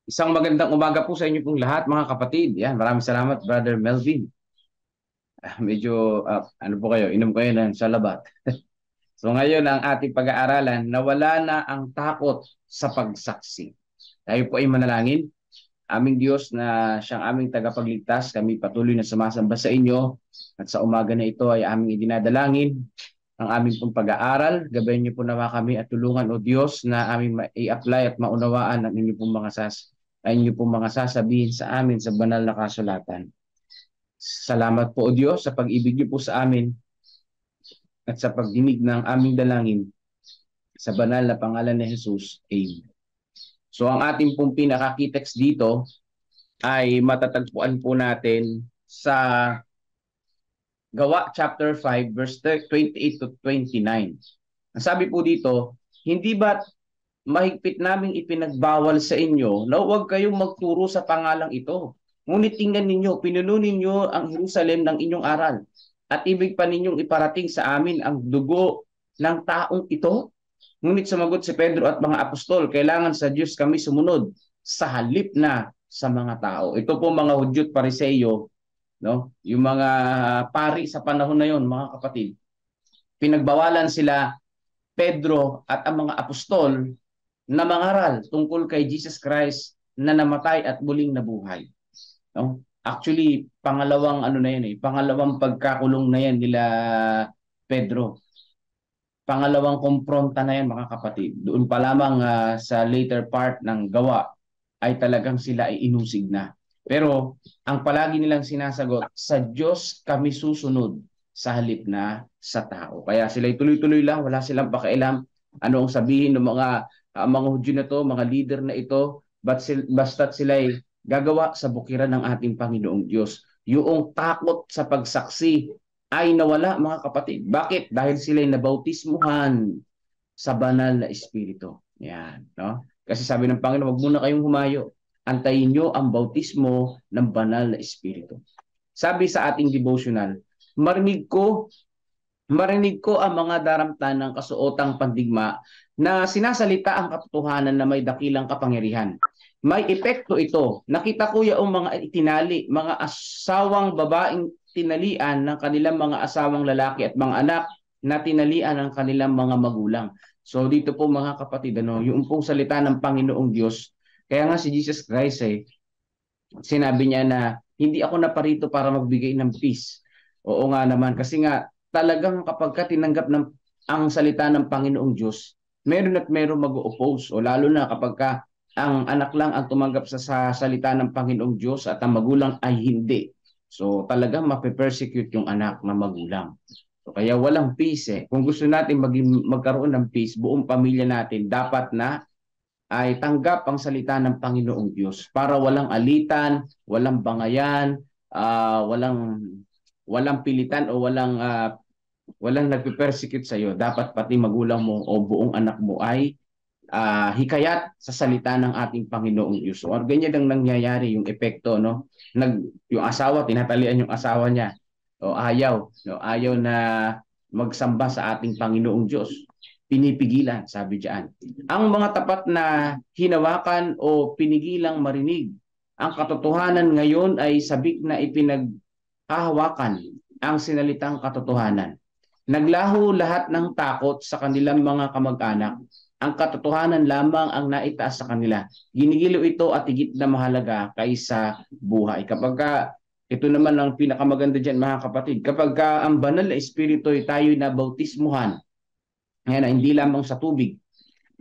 Isang magandang umaga po sa inyo pong lahat, mga kapatid. Yan, maraming salamat, Brother Melvin. Medyo, ano po kayo, inom kayo ng salabat. So ngayon, ang ating pag-aaralan, nawala na ang takot sa pagsaksi. Tayo po ay manalangin. Aming Diyos na siyang aming tagapagligtas, kami patuloy na sumasamba sa inyo. At sa umaga na ito ay aming idinadalangin ang aming pong pag-aaral. Gabayan niyo po nawa kami at tulungan, O Diyos, na aming i-apply at maunawaan ang inyo pong mga sasabihin sa amin sa banal na kasulatan. Salamat po, O Diyos, sa pag-ibig niyo po sa amin at sa pagdinig ng aming dalangin sa banal na pangalan ni Jesus. Amen. So ang ating pong pinaka-key-text dito ay matatagpuan po natin sa Gawa chapter 5 verse 28 to 29. Ang sabi po dito, hindi ba mahigpit naming ipinagbawal sa inyo na huwag kayong magturo sa pangalang ito? Ngunit tingnan ninyo, pinuno ninyo ang Jerusalem ng inyong aral at ibig pa ninyong iparating sa amin ang dugo ng taong ito? Ngunit sumagot si Pedro at mga apostol, kailangan sa Diyos kami sumunod sa halip na sa mga tao. Ito po mga Hudyo at Pariseyo, no? Yung mga pari sa panahon na yon, mga kapatid, pinagbawalan sila Pedro at ang mga apostol na mangaral tungkol kay Jesus Christ na namatay at muling nabuhay. No? Actually, pangalawang ano na yan pangalawang pagkakulong na yan nila Pedro. Pangalawang kompronta na yan, mga kapatid. Doon pa lamang sa later part ng gawa ay talagang sila ay inusig na. Pero ang palagi nilang sinasagot, sa Diyos kami susunod sa halip na sa tao. Kaya sila tuloy-tuloy lang, wala silang pakialam ano ang sabihin ng mga Hudyo na to, mga leader na ito, basta't sila ay gagawa sa bukiran ng ating Panginoong Diyos. Yung takot sa pagsaksi ay nawala, mga kapatid. Bakit? Dahil sila ay nabautismuhan sa banal na Espiritu. Yan, no? Kasi sabi ng Panginoon, wag muna kayong humayo. Antayin nyo ang bautismo ng banal na Espiritu. Sabi sa ating devotional, marinig ko ang mga daramtan ng kasuotang pandigma na sinasalita ang katotohanan na may dakilang kapangyarihan. May epekto ito. Nakita ko yung mga itinali, mga asawang babaeng tinalian ng kanilang mga asawang lalaki at mga anak na tinalian ng kanilang mga magulang. So dito po, mga kapatid, yung pong salita ng Panginoong Diyos, kaya nga si Jesus Christ sinabi niya na hindi ako naparito para magbigay ng peace. Oo nga naman, kasi nga talagang kapag ka tinanggap ng ang salita ng Panginoong Diyos, meron at meron mag-oppose, o lalo na kapag ka ang anak lang ang tumanggap sa salita ng Panginoong Diyos at ang magulang ay hindi. So talagang mape-persecute yung anak na magulang. So kaya walang peace Kung gusto natin magkaroon ng peace, buong pamilya natin dapat na ay tanggap ang salita ng Panginoong Diyos para walang alitan, walang bangayan, walang pilitan o walang nagpe-persecute sa iyo. Dapat pati magulang mo o buong anak mo ay hikayat sa salita ng ating Panginoong Diyos. Or ganyan ang nangyayari, yung epekto, no? Yung asawa, tinatalian yung asawa niya. O ayaw, no? Ayaw na magsamba sa ating Panginoong Diyos. Pinipigilan, sabi diyan. Ang mga tapat na hinawakan o pinigilang marinig, ang katotohanan ngayon ay sabik na ipinaghahawakan ang sinalitang katotohanan. Naglaho lahat ng takot sa kanilang mga kamag-anak. Ang katotohanan lamang ang naitaas sa kanila. Ginigiliw ito at higit na mahalaga kaysa buhay. Ito naman ang pinakamaganda dyan, mga kapatid. Kapag ang banal na espiritu ay tayo na bautismuhan, hindi lamang sa tubig.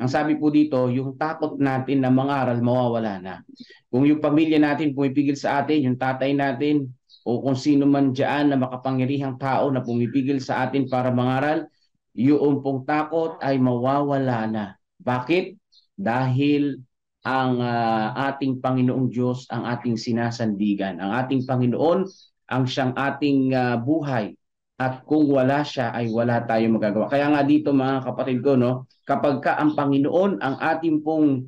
Ang sabi po dito, yung takot natin na mangaral, mawawala na. Kung yung pamilya natin pumipigil sa atin, yung tatay natin, o kung sino man dyan na makapangyarihang tao na pumipigil sa atin para mangaral, yung pong takot ay mawawala na. Bakit? Dahil ang ating Panginoong Diyos ang ating sinasandigan. Ang ating Panginoon ang siyang ating buhay. At kung wala siya, ay wala tayong magagawa. Kaya nga dito, mga kapatid ko, no, kapag ka ang Panginoon ang ating pong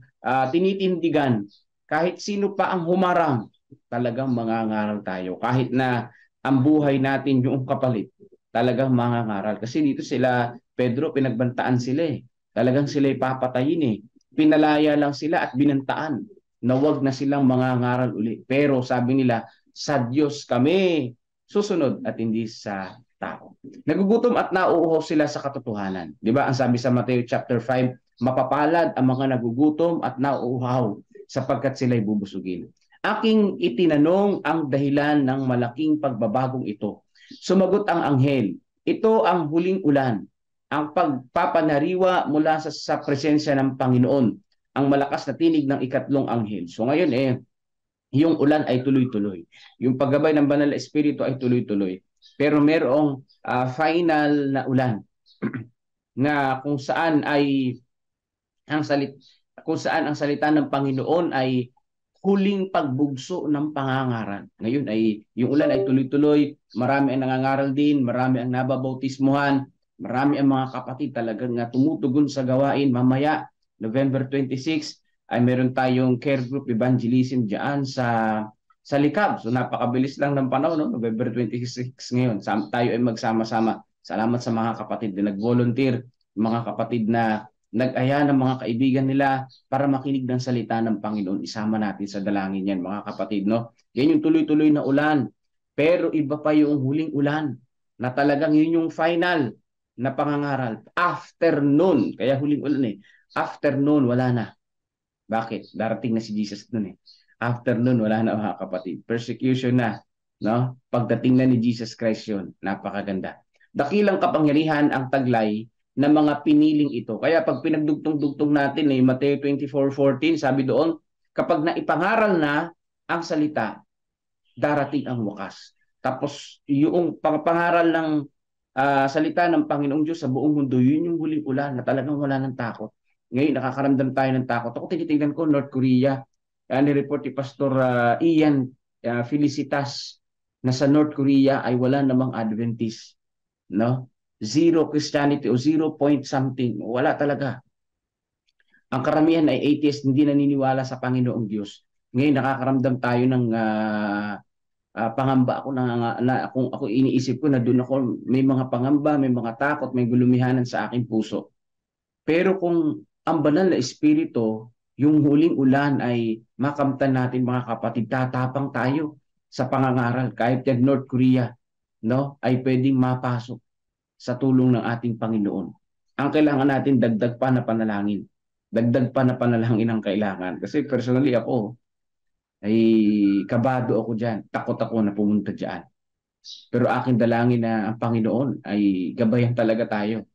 tinitindigan, kahit sino pa ang humarang, talagang mangangaral tayo. Kahit na ang buhay natin yung kapalit, talagang mangangaral. Kasi dito sila, Pedro, pinagbantaan sila Talagang sila papatayin Pinalaya lang sila at binantaan. na wag na silang mangangaral uli. Pero sabi nila, sa Diyos kami susunod at hindi sa tao. Nagugutom at nauuhaw sila sa katotohanan. Di ba? Ang sabi sa Mateo chapter 5, mapapalad ang mga nagugutom at nauuhaw sapagkat sila'y bubusugin. Aking itinanong ang dahilan ng malaking pagbabagong ito. Sumagot ang anghel, ito ang huling ulan, ang pagpapanariwa mula sa presensya ng Panginoon, ang malakas na tinig ng ikatlong anghel. So ngayon yung ulan ay tuloy-tuloy. Yung paggabay ng banal na espiritu ay tuloy-tuloy. Pero merong final na ulan na kung saan ang salita ng Panginoon ay huling pagbugso ng pangangaral. Ngayon ay yung ulan ay tuloy-tuloy, marami ang nangangaral din, marami ang nababautismuhan, marami ang mga kapatid talagang tumutugon sa gawain. Mamaya, November 26, ay meron tayong care group evangelism diyan sa Likab. So napakabilis lang ng panahon, no? November 26 ngayon. Tayo ay magsama-sama. Salamat sa mga kapatid na nag-volunteer, mga kapatid na nag-aya ng mga kaibigan nila para makinig ng salita ng Panginoon. Isama natin sa dalangin yan, mga kapatid, no? Yan yung tuloy-tuloy na ulan. Pero iba pa yung huling ulan na talagang yun yung final na pangangaral. Afternoon, kaya huling ulan Afternoon, wala na. Bakit? Darating na si Jesus nun Afternoon, wala na, mga kapatid. Persecution na, no? Pagdating na ni Jesus Christ yun, napakaganda. Dakilang kapangyarihan ang taglay na mga piniling ito. Kaya pag pinagdugtong-dugtong natin Mateo 24:14, sabi doon, kapag naipangaral na ang salita, darating ang wakas. Tapos yung pangaral ng salita ng Panginoong Diyos sa buong mundo, yun yung huling ulan na talagang wala ng takot. Ngayon, nakakaramdam tayo ng takot. Ako tinitingnan ko, North Korea, ni-report ni Pastor Ian Felicitas na sa North Korea ay wala namang Adventist. No? Zero Christianity o 0 point something. Wala talaga. Ang karamihan ay atheist, hindi naniniwala sa Panginoong Diyos. Ngayon nakakaramdam tayo ng pangamba ako kung ako iniisip ko na doon ako may mga pangamba, may mga takot, may gulumihanan sa aking puso. Pero kung ang banal na espiritu, yung huling ulan ay makamtan natin, mga kapatid, tatapang tayo sa pangangaral. Kahit yan North Korea, no, ay pwedeng mapasok sa tulong ng ating Panginoon. Ang kailangan natin, dagdag pa na panalangin. Dagdag pa na panalangin ang kailangan. Kasi personally ako, ay kabado ako dyan. Takot ako na pumunta dyan. Pero aking dalangin na ang Panginoon ay gabayan talaga tayo.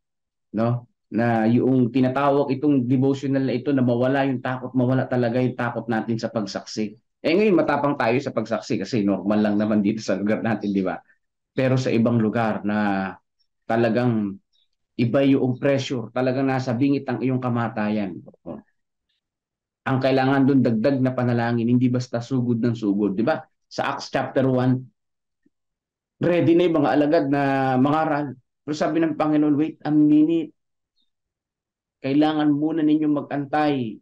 No? Na yung tinatawag itong devotional na ito na mawala yung takot, mawala talaga yung takot natin sa pagsaksi. Ngayon matapang tayo sa pagsaksi kasi normal lang naman dito sa lugar natin, di ba? Pero sa ibang lugar na talagang iba yung pressure, talagang nasa bingit ang iyong kamatayan. Ang kailangan doon dagdag na panalangin, hindi basta sugod ng sugod, di ba? Sa Acts chapter 1, ready na yung mga alagad na mangaral. Pero sabi ng Panginoon, wait a minute. Kailangan muna ninyong mag-antay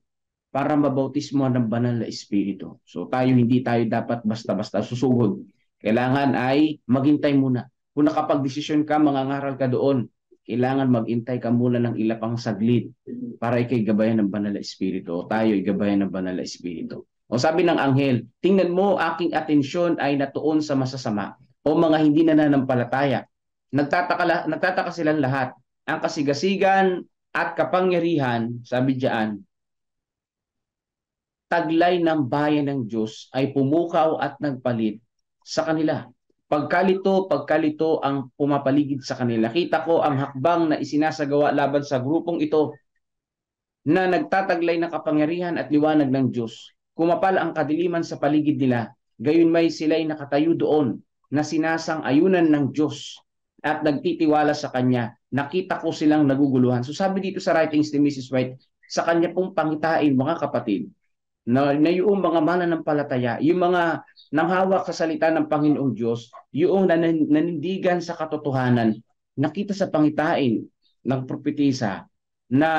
para mabautismo ng banal na espiritu. So hindi tayo dapat basta-basta susugod. Kailangan ay maghintay muna. Kung nakapag-desisyon ka, mangangaral ka doon, kailangan maghintay ka muna ng ilapang saglit para ikay gabayan ng banal na espiritu o tayo igabayan ng banal na espiritu. O sabi ng anghel, tingnan mo, aking atensyon ay natuon sa masasama o mga hindi nananampalataya. Nagtataka silang lahat. Ang kasigasigan at kapangyarihan, sabi diyan, taglay ng bayan ng Diyos ay pumukaw at nagpalit sa kanila. Pagkalito ang pumapaligid sa kanila. Kita ko ang hakbang na isinasagawa laban sa grupong ito na nagtataglay ng kapangyarihan at liwanag ng Diyos. Kumapal ang kadiliman sa paligid nila. Gayunmay sila'y nakatayo doon na sinasang-ayunan ng Diyos at nagtitiwala sa Kanya. Nakita ko silang naguguluhan. So sabi dito sa writings ni Mrs. White, sa Kanya pong pangitain, mga kapatid, na yung mga mananampalataya, yung mga nanghawak sa salita ng Panginoong Diyos, yung nanindigan sa katotohanan, nakita sa pangitain ng propetisa na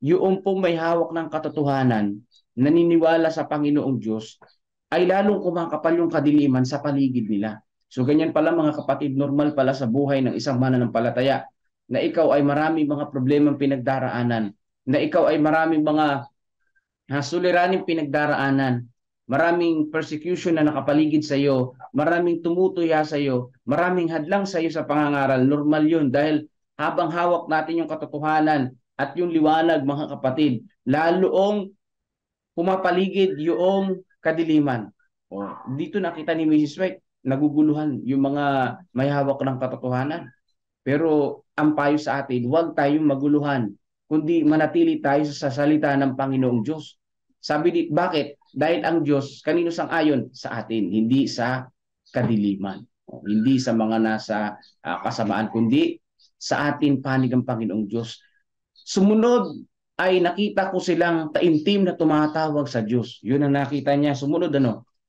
yung pong may hawak ng katotohanan, naniniwala sa Panginoong Diyos, ay lalong kumakapal yung kadiliman sa paligid nila. So ganyan pala, mga kapatid, normal pala sa buhay ng isang mananampalataya na ikaw ay maraming mga problemang pinagdaraanan, na ikaw ay maraming mga suliraning pinagdaraanan, maraming persecution na nakapaligid sa iyo, maraming tumutuya sa iyo, maraming hadlang sa iyo sa pangangaral. Normal yun dahil habang hawak natin yung katotohanan at yung liwanag, mga kapatid, laloong pumapaligid yung kadiliman. O, dito nakita ni Mrs. White, naguguluhan yung mga may hawak ng katotohanan. Pero ang payo sa atin, huwag tayong maguluhan, kundi manatili tayo sa salita ng Panginoong Diyos. Bakit? Dahil ang Diyos, kanino sang-ayon? Sa atin, hindi sa kadiliman. Hindi sa mga nasa kasamaan, kundi sa atin panig ang Panginoong Diyos. Sumunod ay nakita ko silang taimtim na tumatawag sa Diyos. Yun ang nakita niya. Sumunod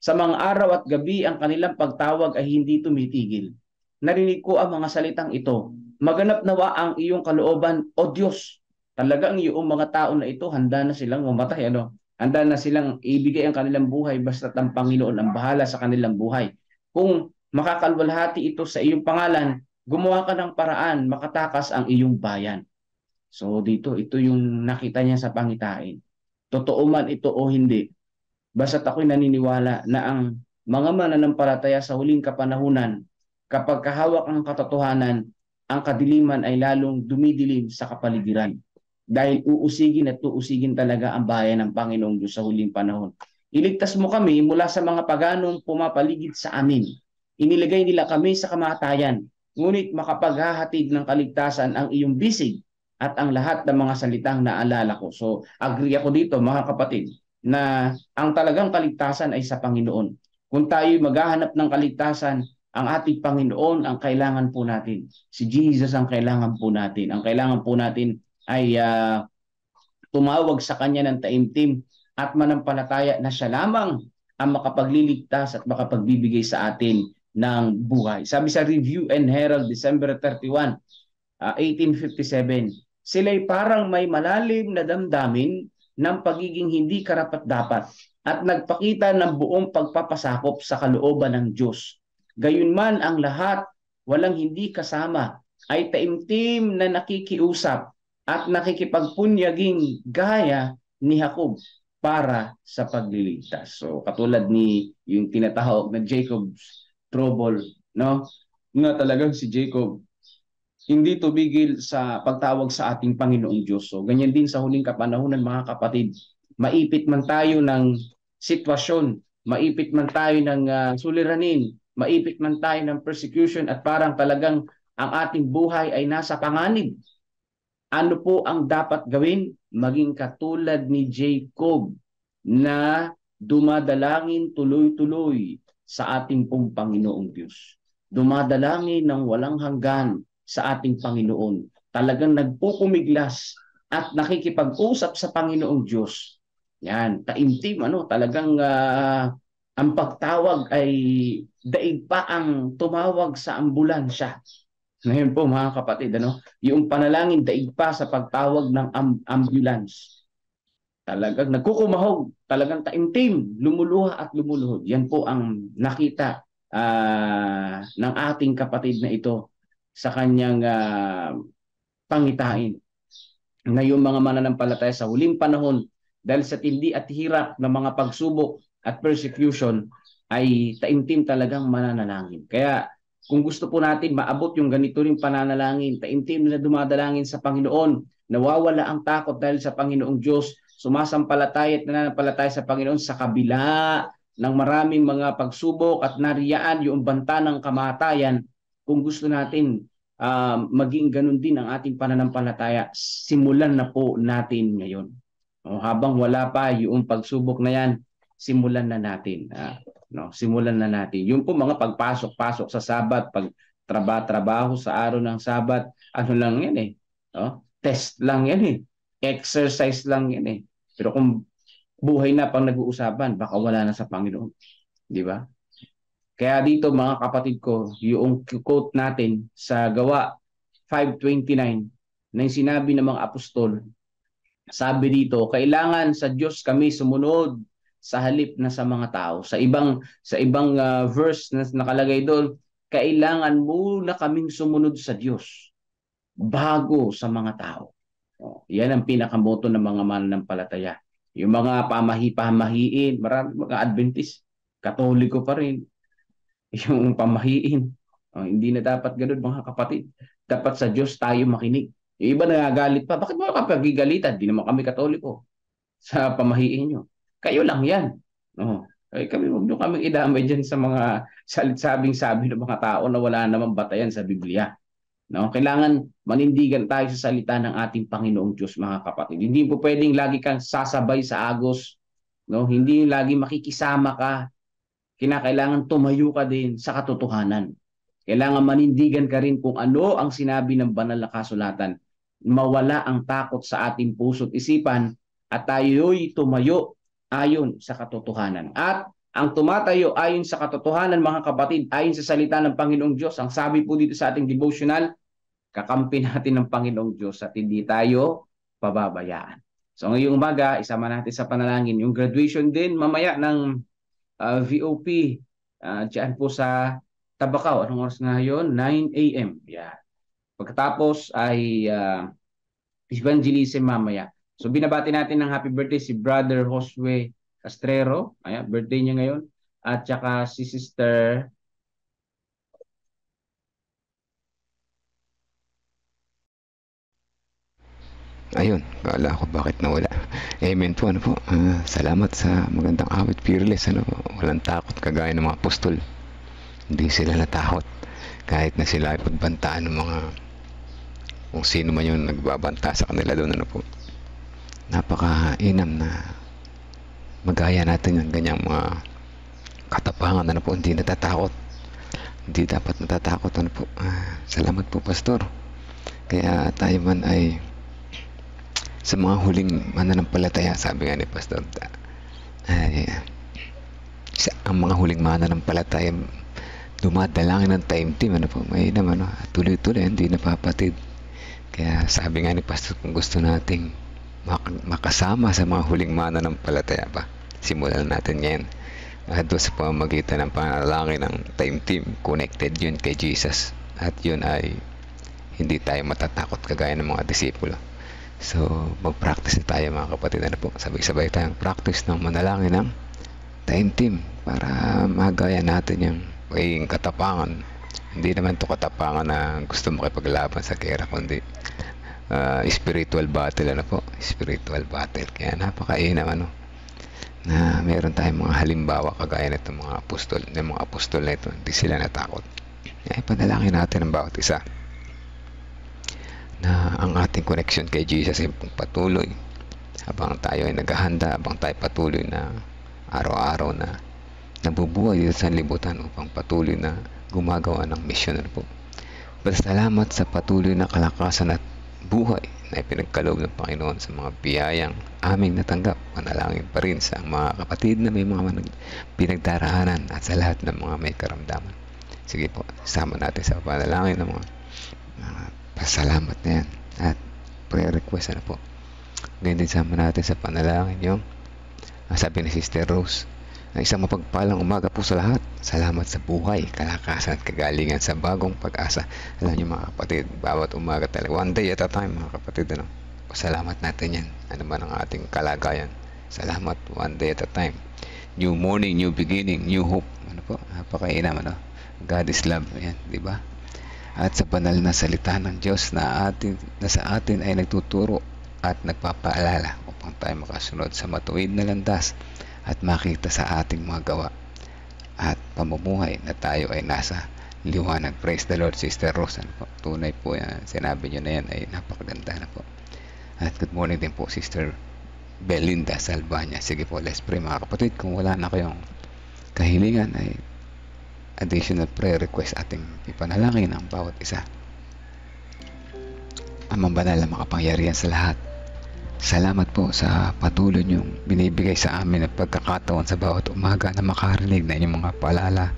sa mga araw at gabi ang kanilang pagtawag ay hindi tumitigil. Narinig ko ang mga salitang ito. Maganap nawa ang iyong kalooban, O Diyos. Talagang yung mga tao na ito, handa na silang mamatay. Handa na silang ibigay ang kanilang buhay basta't ang Panginoon ang bahala sa kanilang buhay. Kung makakalwalhati ito sa iyong pangalan, gumawa ka ng paraan, makatakas ang iyong bayan. So dito, ito yung nakita niya sa pangitain. Totoo man ito o hindi, basta't ako'y naniniwala na ang mga mananampalataya sa huling kapanahunan, kapag kahawak ang katotohanan, ang kadiliman ay lalong dumidilim sa kapaligiran. Dahil uusigin at uusigin talaga ang bayan ng Panginoong Diyos sa huling panahon. Iligtas mo kami mula sa mga paganong pumapaligid sa amin. Inilagay nila kami sa kamatayan, ngunit makapaghahatid ng kaligtasan ang iyong bisig at ang lahat ng mga salitang naalala ko. So, agree ako dito, mga kapatid, na ang talagang kaligtasan ay sa Panginoon. Kung tayo maghahanap ng kaligtasan, ang ating Panginoon ang kailangan po natin. Si Jesus ang kailangan po natin. Ang kailangan po natin ay tumawag sa Kanya ng taimtim at manampalataya na Siya lamang ang makapagliligtas at makapagbibigay sa atin ng buhay. Sabi sa Review and Herald, December 31, 1857, sila'y parang may malalim na damdamin ng pagiging hindi karapat-dapat at nagpakita ng buong pagpapasakop sa kalooban ng Diyos. Gayunman ang lahat, walang hindi kasama, ay taimtim na nakikiusap at nakikipagpunyaging gaya ni Jacob para sa pagliligtas. So katulad ni yung tinatawag na Jacob's trouble, no? Nga talagang si Jacob hindi tumigil sa pagtawag sa ating Panginoong Diyos. So, ganyan din sa huling kapanahunan, mga kapatid. Maipit man tayo ng sitwasyon, maipit man tayo ng suliranin, maipit man tayo ng persecution at parang talagang ang ating buhay ay nasa panganib. Ano po ang dapat gawin? Maging katulad ni Jacob na dumadalangin tuloy-tuloy sa ating pong Panginoong Diyos. Dumadalangin ng walang hanggan sa ating Panginoon. Talagang nagpukumiglas at nakikipag-usap sa Panginoong Diyos. Yan, taimtim, talagang ang pagtawag ay daig pa ang tumawag sa ambulansya. Ngayon po, mga kapatid, yung panalangin daig pa sa pagtawag ng ambulance. Talagang nagkukumahog, talagang taimtim, lumuluha at lumuluhod. Yan po ang nakita ng ating kapatid na ito sa kanyang pangitain. Ngayong mga mananampalataya sa huling panahon, dahil sa tindi at hirap ng mga pagsubok at persecution, ay taimtim talagang mananalangin. Kaya kung gusto po natin maabot yung ganito ring pananalangin, taimtim na dumadalangin sa Panginoon, nawawala ang takot dahil sa Panginoong Diyos, sumasampalataya at nananampalataya sa Panginoon sa kabila ng maraming mga pagsubok at nariyaan yung banta ng kamatayan. Kung gusto natin maging ganun din ang ating pananampalataya, simulan na po natin ngayon. Habang wala pa yung pagsubok na yan, simulan na natin. Simulan na natin. Yung po mga pagpasok-pasok sa Sabat, pagtrabaho sa araw ng Sabat, ano lang yan eh. Test lang yan eh. Exercise lang yan eh. Pero kung buhay na pang nag-uusapan, baka wala na sa Panginoon. Di ba? Kaya dito, mga kapatid ko, yung quote natin sa Gawa 5:29 na yung sinabi ng mga apostol, sabi dito, kailangan sa Diyos kami sumunod sa halip na sa mga tao. Sa ibang verse na nakalagay doon, kailangan muna kaming sumunod sa Diyos bago sa mga tao. Yan ang pinakamoto ng mga mananampalataya. Yung mga pamahiin, marami mga Adventist, Katoliko pa rin, yung pamahiin. Hindi na dapat ganun mga kapatid. Dapat sa Diyos tayo makinig. Yung iba nagagalit pa. Bakit mo kapagigalitan? Di naman kami Katoliko sa pamahiin nyo. Kayo lang yan. No. Kami, huwag nyo kaming idamay dyan sa mga salit-sabing-sabi ng mga tao na wala namang batayan sa Biblia. No? Kailangan manindigan tayo sa salita ng ating Panginoong Diyos, mga kapatid. Hindi po pwedeng lagi kang sasabay sa agos. No? Hindi lagi makikisama ka. Kinakailangan tumayo ka din sa katotohanan. Kailangan manindigan ka rin kung ano ang sinabi ng banal na kasulatan. Mawala ang takot sa ating puso't isipan at tayo'y tumayo ayon sa katotohanan. At ang tumatayo ayon sa katotohanan, mga kapatid, ayon sa salita ng Panginoong Diyos, ang sabi po dito sa ating devotional, kakampi natin ng Panginoong Diyos at hindi tayo pababayaan. So ngayong umaga, isama natin sa panalangin yung graduation din mamaya ng VOP dyan po sa Tabacao. Anong oras na yun? 9 a.m. Yeah. Pagkatapos ay evangelism mamaya. So binabati natin ng happy birthday si Brother Josue Castrero. Ayan, birthday niya ngayon. At saka si Sister Ayun, kala ko bakit nawala. Amen po, ano po. Salamat sa magandang awit, fearless, ano po. Walang takot kagaya ng mga apostol. Hindi sila natakot. Kahit na sila ay pagbantaan ng mga kung sino man yung nagbabanta sa kanila doon, ano po. Napakainam na magaya natin yung ganyang mga katapangan, ano po. Hindi natatakot. Hindi dapat natatakot, ano po. Salamat po, Pastor. Kaya tayo man ay sa mga huling mananampalataya, sabi nga ni Pastor, ay ang mga huling mananampalataya dumadalangin ng time team, ano po, may naman, tuloy-tuloy, hindi napapatid. Kaya sabi nga ni Pastor, kung gusto nating makasama sa mga huling mananampalataya pa, simulan natin ngayon. Doon sa pamamagitan ng panalangin ng time team, connected yun kay Jesus. At yun ay hindi tayo matatakot kagaya ng mga disipulo. So, mag-practice na tayo, mga kapatid, ano po. Sabay-sabay tayong practice ng manalangin ng time team para magaya natin yung magiging katapangan. Hindi naman to katapangan na gusto makipaglaban sa gera, kundi spiritual battle, ano po. Spiritual battle. Kaya napakainam, ano, na meron tayong mga halimbawa kagaya nito mga apostol. Yung mga apostol na ito, hindi sila natakot. Kaya panalangin natin ang bawat isa na ang ating connection kay Jesus ay patuloy habang tayo ay naghahanda, habang tayo patuloy na araw-araw na nabubuhay dito sa libutan upang patuloy na gumagawa ng misyon, ano po. Basta salamat sa patuloy na kalakasan at buhay na ipinagkaloob ng Panginoon sa mga biyayang aming natanggap. Panalangin pa rin sa mga kapatid na may mga pinagdaraanan at sa lahat ng mga may karamdaman. Sige po, sama natin sa panalangin ng mga pasalamat na yan at prayer request, ano po. Ngayon din sama natin sa panalangin yung sabi ni Sister Rose na isang mapagpalang umaga po sa lahat. Salamat sa buhay, kalakasan at kagalingan sa bagong pag-asa. Alam niyo, mga kapatid, bawat umaga talaga, one day at a time, mga kapatid, ano. Pasalamat natin yan, ano man ang ating kalagayan. Salamat, one day at a time. New morning, new beginning, new hope, ano po. Napakainam, ano. God is love, yan, di ba? At sa banal na salita ng Diyos na sa atin ay nagtuturo at nagpapaalala upang tayo makasunod sa matuwid na landas at makita sa ating mga gawa at pamumuhay na tayo ay nasa liwanag. Praise the Lord, Sister Rose, ano po. Tunay po yan, sinabi nyo na yan ay napakaganda na po. At good morning din po, Sister Belinda Salvania. Sige po, let's pray, mga kapatid. Kung wala na kayong kahilingan ay additional prayer request ating ipanalangin ang bawat isa. Amang banal na makapangyarihan sa lahat, salamat po sa patuloy niyong binibigay sa amin at pagkakataon sa bawat umaga na makarinig na inyong mga paalala,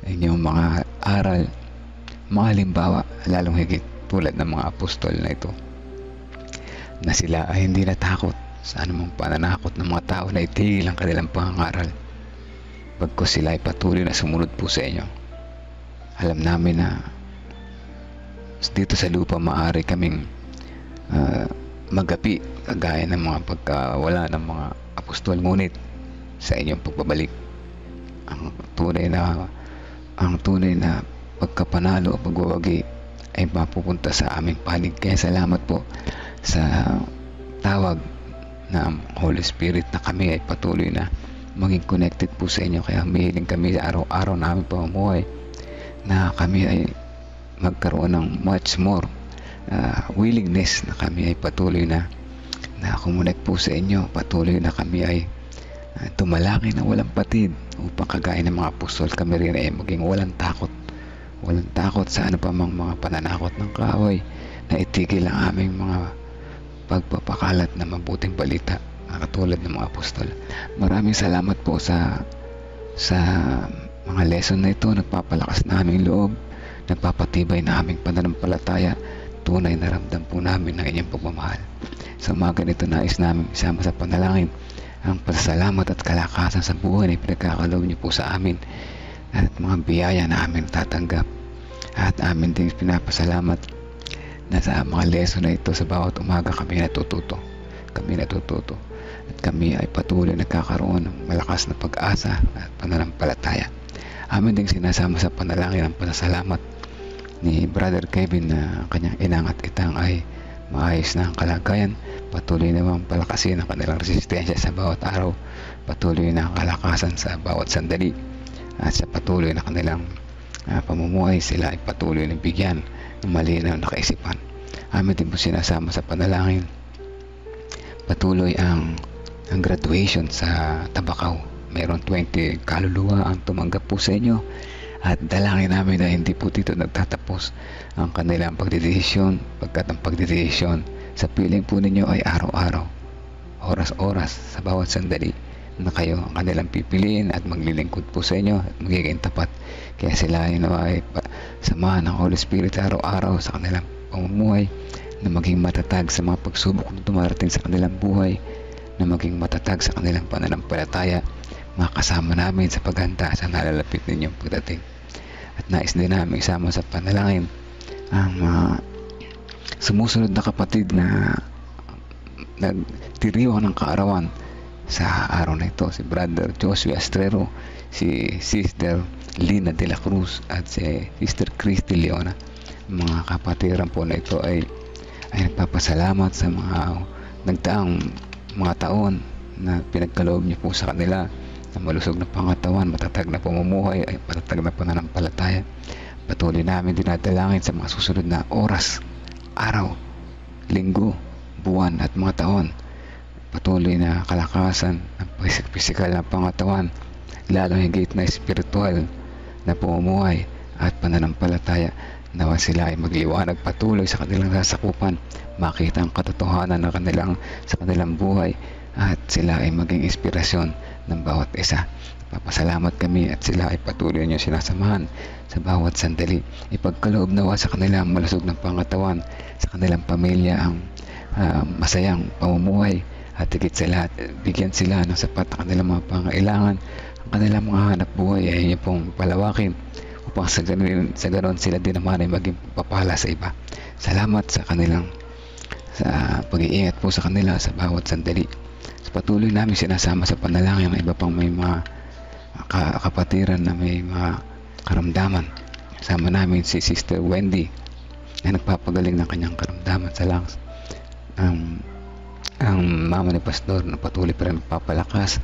inyong mga aral, mga halimbawa, lalong higit tulad ng mga apostol na ito, na sila ay hindi natakot sa anumang pananakot ng mga tao na itigil ang kanilang pangangaral. Bagkus sila ay patuloy na sumunod po sa inyo. Alam namin na dito sa lupa maaari kaming magapi kagaya ng mga pagkawala ng mga apostol, ngunit sa inyong pagbabalik ang tunay na pagkapanalo o pagwawagi ay mapupunta sa aming panig. Kaya salamat po sa tawag ng Holy Spirit na kami ay patuloy na maging connected po sa inyo. Kaya humihiling kami sa araw-araw na aming pamumuhay na kami ay magkaroon ng much more willingness na kami ay patuloy na connect po sa inyo. Patuloy na kami ay tumalangin na walang patid upang kagaya ng mga apostol kami rin ay maging walang takot sa ano pa mang mga pananakot ng kaaway, na itigil ang aming mga pagpapakalat na mabuting balita katulad ng mga apostol. Maraming salamat po sa mga lesson na ito. Nagpapalakas na aming loob, nagpapatibay na aming pananampalataya. Tunay na ramdam po namin ang inyong pagmamahal. Sa umaga nito, nais namin isama sa panalangin ang pasasalamat at kalakasan sa buhay na pinagkakaloob niyo po sa amin at mga biyaya na amin tatanggap. At amin din pinapasalamat na sa mga lesson na ito sa bawat umaga kami natututo. At kami ay patuloy nagkakaroon ng malakas na pag-asa at pananampalataya. Amin din sinasama sa panalangin ang pasasalamat ni Brother Kevin na kanyang inang at itang ay maayos na ang kalagayan. Patuloy namang palakasin ang kanilang resistensya sa bawat araw. Patuloy na ang kalakasan sa bawat sandali. At sa patuloy na kanilang pamumuhay, sila ay patuloy na bigyan ng malinaw na kaisipan. Amin din po sinasama sa panalangin patuloy ang graduation sa Tabacao. Meron 20 kaluluwa ang tumanggap po sa inyo. At dalangin namin na hindi po dito nagtatapos ang kanilang pagdedesisyon, pagkat ang pagdedesisyon sa piling po ninyo ay araw-araw, oras-oras, sa bawat sandali na kayo ang kanilang pipiliin at maglilingkod po sa inyo at magiging tapat. Kaya sila ay samahan ng Holy Spirit araw-araw sa kanilang pamumuhay, na maging matatag sa mga pagsubok na dumarating sa kanilang buhay, na maging matatag sa kanilang pananampalataya. Makasama namin sa paghanda sa nalalapit ninyong pagdating. At nais din namin isama sa panalangin ang sumusunod na kapatid na nagtiriwa ng kaarawan sa araw na ito, si Brother Joshua Estrero, si Sister Lina de la Cruz at si Sister Christy Leona. Mga kapatiran po na ito ay nagpapasalamat sa mga nagdaang mga taon na pinagkaloob niyo po sa kanila, na malusog na pangatawan, matatag na pamumuhay, ay matatag na pananampalataya. Patuloy namin dinadalangin sa mga susunod na oras, araw, linggo, buwan at mga taon. Patuloy na kalakasan ng pisikal na pangatawan, lalo higit na espiritual na pamumuhay at pananampalataya. Nawa sila ay magliwanag patuloy sa kanilang sasakupan, makita ang katotohanan ng sa kanilang buhay, at sila ay maging inspirasyon ng bawat isa. Papasalamat kami at sila ay patuloy niyo sinasamahan sa bawat sandali. Ipagkaloob nawa sa kanilang malusog ng pangatawan, sa kanilang pamilya ang masayang pamumuhay, at higit sa lahat, bigyan sila ng sapat na kanilang mga pangailangan. Ang kanilang mga hanap buhay ay inyo pong palawakin upang sa ganon sila din naman ay maging papala sa iba. Salamat sa kanilang pag-iingat po sa kanila sa bawat sandali. Patuloy namin sinasama sa panalangin ng iba pang may mga kapatiran na may mga karamdaman. Sama namin si Sister Wendy na nagpapagaling ng kanyang karamdaman sa lungs. Ang mama ni Pastor na patuloy pa rin nagpapalakas.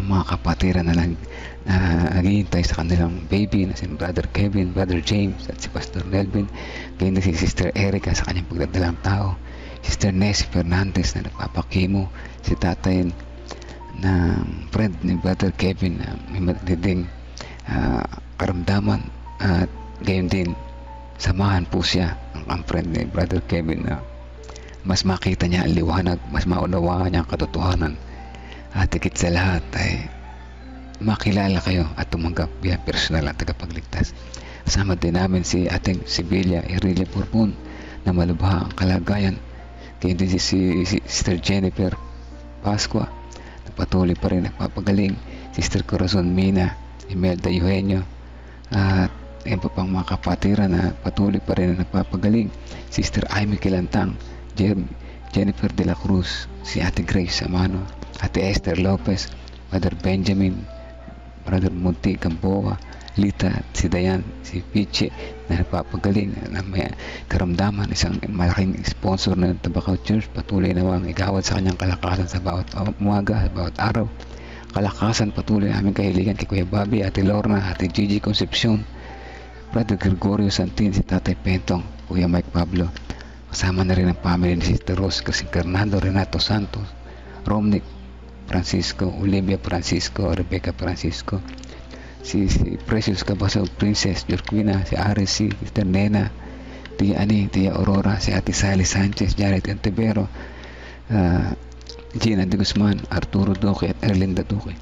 Ang mga kapatiran na naghihintay sa kanilang baby na si Brother Kevin, Brother James at si Pastor Melvin. Ganyan si Sister Erica sa kanyang pagdadalang tao. Sister Nessie Fernandez na nagpapakimo, si tatay na friend ni Brother Kevin na may matinding karamdaman, at gayon din samahan po siya ang friend ni Brother Kevin na mas makita niya ang liwanag, mas maunawaan niya ang katotohanan, at higit sa lahat ay makilala kayo at tumanggap bilang personal at tagapagligtas. Kasama din namin si ating Sibilia Irelia Purpun na malubha ang kalagayan. Kaya din si Sister Jennifer Pascua na patuloy pa rin nagpapagaling, Sister Corazon Mina, Imelda Eugenio, at iba pang mga kapatiran na patuloy pa rin nagpapagaling, Sister Amy Kilantang, Jennifer de la Cruz, si Ate Grace Amano, Ate Esther Lopez, Brother Benjamin, Brother Munti Gamboa, Lita, si Dayan, si Piche na nagpapagaling na may karamdaman, isang malaking sponsor ng Tabacao Church, patuloy nawang igawad sa kanyang kalakasan sa bawat umaga, sa bawat araw. Kalakasan patuloy aming kahiligan kay Kuya Bobby, Ate Lorna, Ate Gigi Concepcion, Brother Gregorio Santin, si Tatay Pentong, Kuya Mike Pablo. Kasama na rin ang family ni Sister Rose, kasi Fernando Renato Santos, Romnick Francisco, Olivia Francisco, Rebecca Francisco, si Precious Cabasog, Princess Jorquina, si Aris, si Sister Nena, Tia Ani, Tia Aurora, si Ate Sally Sanchez, Janet Antibero, Gina de Guzman, Arturo Duque at Erlinda Duque.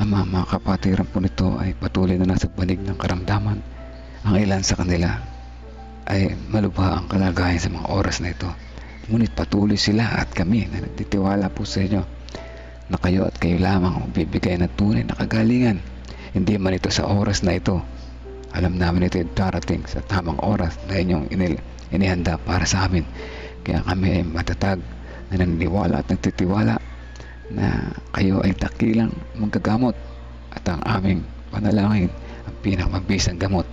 Ang mga kapatiran po nito ay patuloy na nasa banig ng karamdaman. Ang ilan sa kanila ay malubha ang kalagayan sa mga oras na ito. Ngunit patuloy sila at kami na nagtitiwala po sa inyo na kayo at kayo lamang ang bibigay ng tunay na kagalingan. Hindi man ito sa oras na ito. Alam namin ito darating sa tamang oras na inyong inihanda para sa amin. Kaya kami ay matatag na naniniwala at nagtitiwala na kayo ay dakilang magagamot at ang aming panalangin ang pinakamabisang gamot.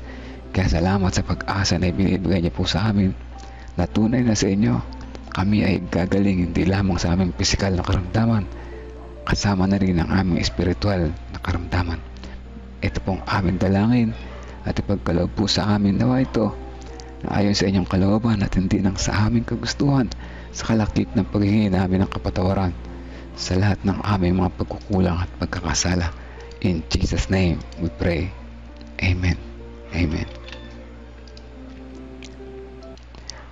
Kaya salamat sa pag-asa na ibinibigay niyo po sa amin na tunay na sa inyo kami ay gagaling hindi lamang sa aming pisikal na karamdaman, kasama na rin ang aming espiritual na karamdaman. Ito pong aming dalangin at ipagkaloob po sa amin nawa ito na ayon sa inyong kalooban at hindi nang sa aming kagustuhan, sa kalakip ng paghingi namin ng kapatawaran sa lahat ng aming mga pagkukulang at pagkakasala. In Jesus' name we pray. Amen. Amen.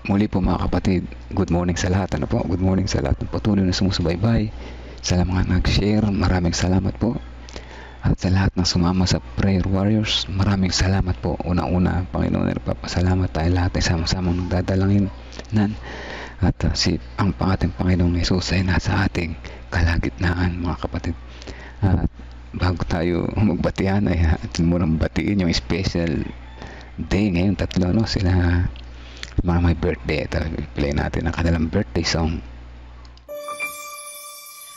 Muli po mga kapatid, good morning sa lahat. Good morning sa lahat ng patuloy na sumusubaybay, sa mga nag-share, maraming salamat po. At sa lahat ng sumama sa Prayer Warriors, maraming salamat po. Una-una, Panginoon, nagpapasalamat tayo lahat ay sama-samang nagdadalangin nan. At ang ating Panginoong Jesus ay nasa ating kalagitnaan mga kapatid. At bago tayo magbatian ay atin munang batiin yung special day ngayon, tatlo, no? Sila mga may birthday. Ito, play natin ang kanilang birthday song.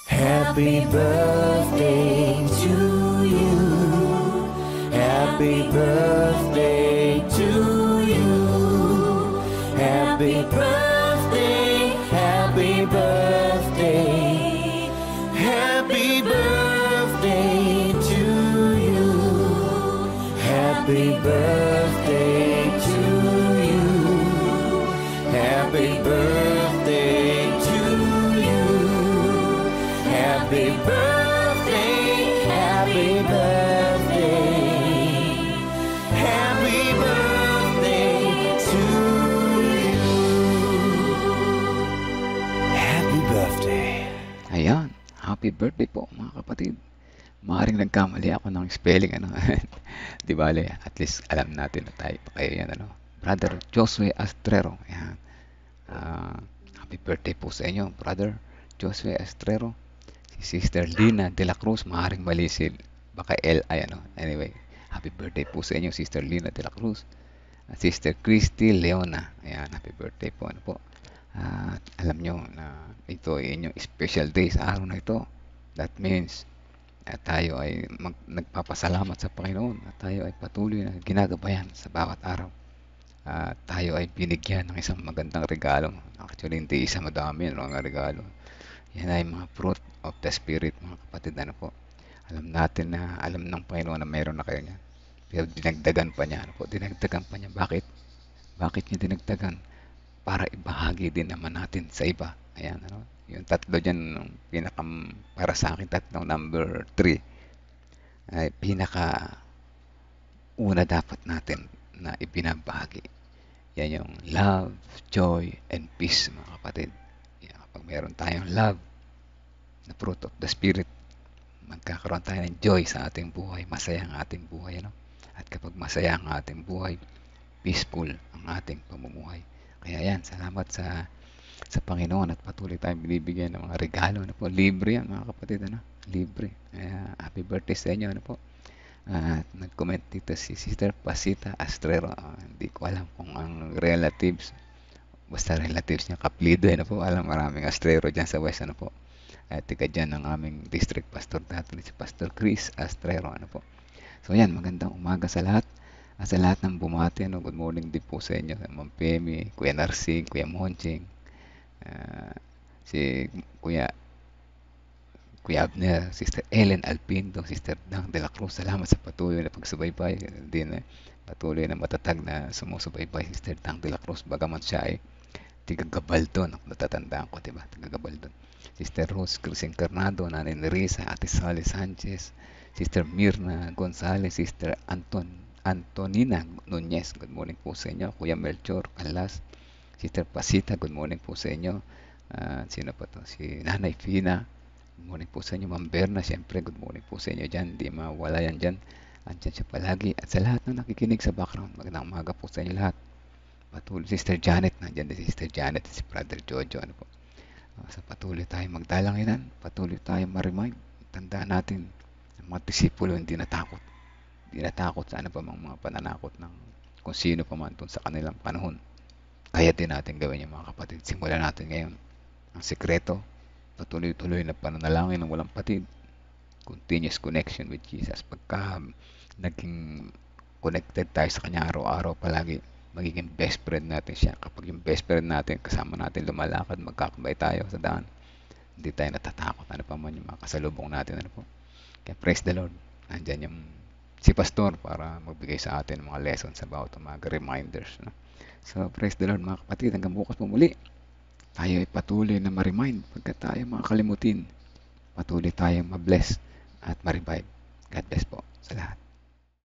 Happy birthday to you. Happy birthday to you. Happy birthday. Happy birthday. Happy birthday to you. Happy birthday to you. Happy birthday to you. Happy birthday, happy birthday, happy birthday to you. Happy birthday. Ayan, happy birthday po mga kapatid. Maaring nagkamali ako ng spelling, Di bale, at least alam natin na tayo pa kayo yan, Brother Josue Astrero. Ayan. Happy birthday po sa inyo, Brother Josue Astrero. Si Sister Lina de la Cruz, maaaring mali baka L-I, Anyway, happy birthday po sa inyo, Sister Lina de la Cruz. Sister Christy Leona, ayan, happy birthday po, alam nyo na ito ay inyong special day sa araw na ito. That means tayo ay nagpapasalamat sa Panginoon at tayo ay patuloy na ginagabayan sa bawat araw. Tayo ay binigyan ng isang magandang regalo. Actually, hindi isa, madami mga regalo. Yan ay mga fruit of the Spirit, mga kapatid. Alam natin na, alam ng Panginoon na mayroon na kayo niya. Pero dinagdagan pa niya. Dinagdagan pa niya. Bakit? Bakit niya dinagdagan? Para ibahagi din naman natin sa iba. Ayan, yung tatlo dyan, para sa akin, tatlong number 3, ay pinaka una dapat natin na ibinabahagi. Yan yung love, joy, and peace, mga kapatid. Kapag meron tayong love na fruit of the Spirit, magkakaroon tayo ng joy sa ating buhay, masaya ang ating buhay, At kapag masaya ang ating buhay, peaceful ang ating pamumuhay. Kaya yan, salamat sa Panginoon at patuloy tayong binibigyan ng mga regalo, libre yan, mga kapatid, libre. Kaya happy birthday sa inyo, nag-comment dito si Sister Pasita Astrero. Hindi ko alam kung ang relatives basta relatives niya, kaplido, ano po, alam, maraming astrero dyan sa West, ano po. At tiga dyan ang aming district pastor dati, si Pastor Chris Astrero, ano po. So yan, magandang umaga sa lahat. Sa lahat ng bumati, ano, good morning din po sa inyo, Ma'am Pemi, Kuya Narsing, Kuya Monching, ah, si Kuya Kuya Abner, Sister Ellen Alpindo, Sister Dang de la Cruz. Salamat sa patuloy na pagsubaybay. Din patuloy na matatag na sumusubaybay, Sister Dang de la Cruz. Bagaman siya ay tiga Gabaldon. Natatandaan ko, diba? Tiga Gabaldon. Sister Rose Cruz Encarnado, Nanay Nerissa, Ate Sally Sanchez, Sister Mirna Gonzalez, Sister Antonina Nunez. Good morning po sa inyo. Kuya Melchor Calas, Sister Pasita, good morning po sa inyo. Sino pa to? Si Nanay Fina. Good morning po sa inyo, Ma'am Berna. Siyempre, good morning po sa inyo dyan. Hindi mawala yan dyan. Andyan siya palagi. At sa lahat na nakikinig sa background, magandang umaga po sa inyo lahat. Patuloy, Sister Janet. Nandyan din si Sister Janet, si Brother Jojo. Ano po? Sa patuloy tayo magdalanginan. Patuloy tayo ma-remind. Tandaan natin, ang mga disipulo hindi natakot. Hindi natakot sa ano pa mga pananakot ng kung sino pa man sa kanilang panahon. Kaya din natin gawin yung mga kapatid. Simulan natin ngayon. Ang sekreto, patuloy-tuloy na pananalangin ng walang patid. Continuous connection with Jesus. Pagka naging connected tayo sa Kanya araw-araw palagi, magiging best friend natin siya. Kapag yung best friend natin, kasama natin lumalakad, magkakabay tayo sa daan, hindi tayo natatakot. Ano pa man yung mga kasalubong natin. Ano po? Kaya praise the Lord. Nandyan yung si Pastor para magbigay sa atin mga lessons about mga reminders. No? So, praise the Lord mga kapatid. Hanggang bukas po muli. Tayo ay patuloy na ma-remind pagka tayo makakalimutin. Patuloy tayong ma-bless at ma-revive. God bless po sa lahat.